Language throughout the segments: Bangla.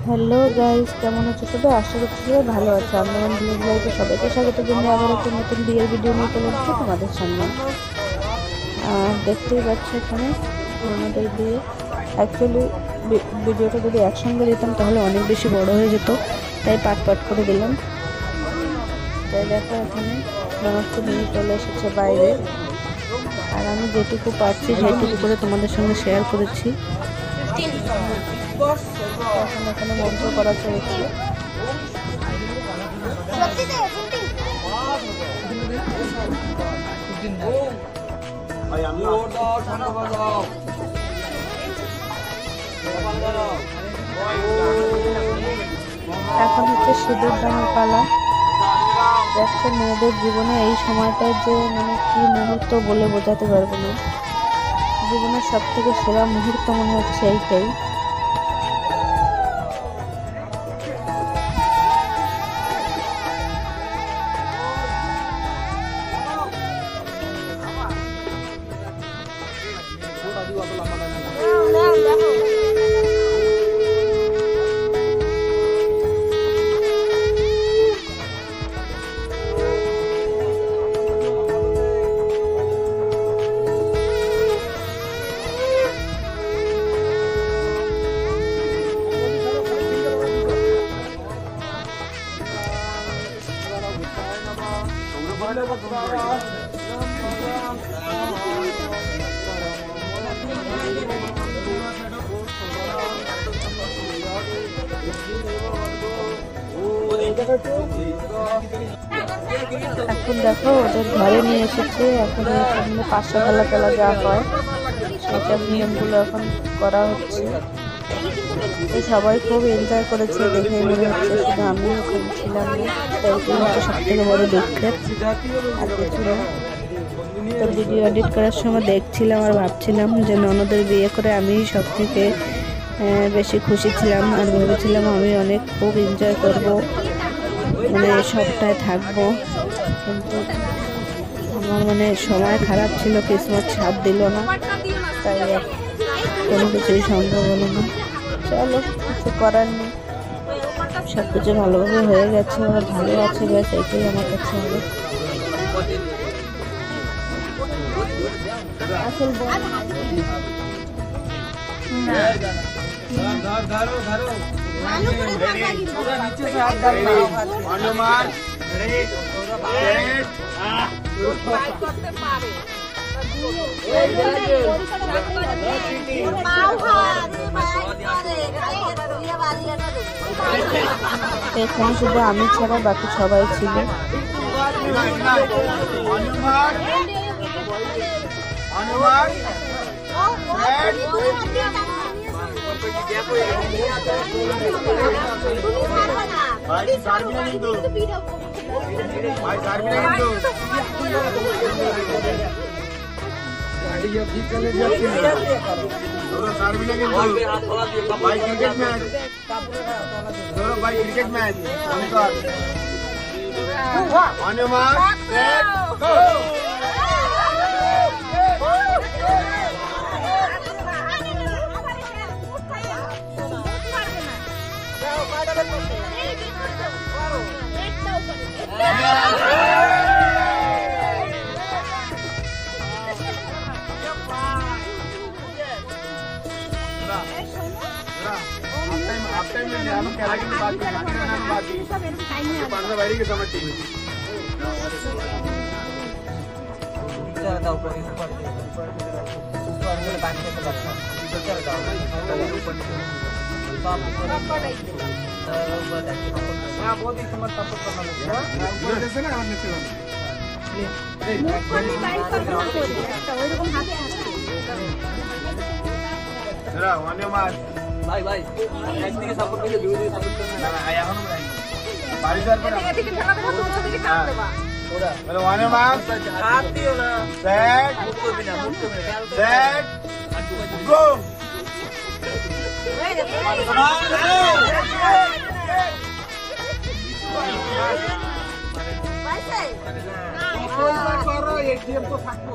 হ্যালো গাইস, কেমন আছো সবাই? আশা করছি সবাই ভালো আছে। আন্দামান ভিলেজ লাইফে সবাইকে স্বাগত জানিয়ে আবার একটা নতুন বিয়ের ভিডিও নিয়ে চলে এসেছি তোমাদের সামনে। দেখতেই পাচ্ছ এখানে আমাদের বিয়ে। অ্যাকচুয়ালি ভিডিওটা যদি একসঙ্গে দিতাম তাহলে অনেক বেশি বড় হয়ে যেত, তাই পাট পাট করে দিলাম। তাই দেখো এখানে সমস্ত নিয়ে চলে এসেছে বাইরে, আর আমি যেটুকু পারছি সেইটুকু করে তোমাদের সঙ্গে শেয়ার করেছি। এখন এখানে মন্ত্র করা চলছে। এখন হচ্ছে সিঁদুর দানের পালা। দেখছো মেয়েদের জীবনে এই সময়টা যে মানে কি মুহূর্ত বলে বোঝাতে পারবো না। জীবনের সব থেকে সেরা মুহূর্ত মনে হচ্ছে এইটাই। এখন দেখো ওদের ঘরে নিয়ে এসেছে। এখন এখানে পাঁচশো খেলা খেলা যা হয় সেসব নিয়মগুলো এখন করা হচ্ছে। সবাই খুব এনজয় করেছে, দেখে মনে হচ্ছে শুধু আমিও খুব ছিলাম না। তাই হচ্ছে সব থেকে বড় দুঃখের, আর কিছু না। তো ভিডিও এডিট করার সময় দেখছিলাম আর ভাবছিলাম যে ননদের বিয়ে করে আমি সব থেকে বেশি খুশি ছিলাম, আর ভেবেছিলাম আমি অনেক খুব এনজয় করব, মানে সবটাই থাকবো। কিন্তু আমার মানে সময় খারাপ ছিল, কিসমত সাথ দিল না, তাই কোনো কিছুই সম্ভব হলো না। চলো, কিছু করার নেই, সব কিছু ভালোভাবে হয়ে গেছে, ওরা ভালো আছে, ব্যাস এইটাই আমার কাছে হবে। আসল এখানে শুধু আমি ছাড়া বাকি সবাই ছিল। Cricket match on your mark, set, go. भाई भाई একদিকে সাপোর্ট করলে দুই দিকে সাপোর্ট করলে না এখনো নাই বাড়ি যাওয়ার পর এদিকে খেলা দেখো তো ওদিকে দিকে কাট দেবা ওরা বলে ওয়ান মার্ক হাত দিও না সেট মুভ করবি না সেট গো ভাই করো এটিএম তো থাকবো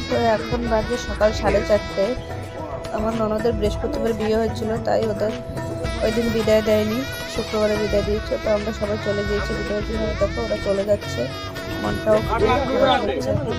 তো এখন বাজে সকাল 4:30। আমার ননদের বৃহস্পতিবার বিয়ে হয়েছিল, তাই ওদের ওই দিন বিদায় দেয়নি, শুক্রবারে বিদায় দিয়েছে। তো আমরা সবাই চলে গিয়েছি বিদায়ের জন্য। দেখো ওরা চলে যাচ্ছে, মনটাও খুব খারাপ হচ্ছে এখন।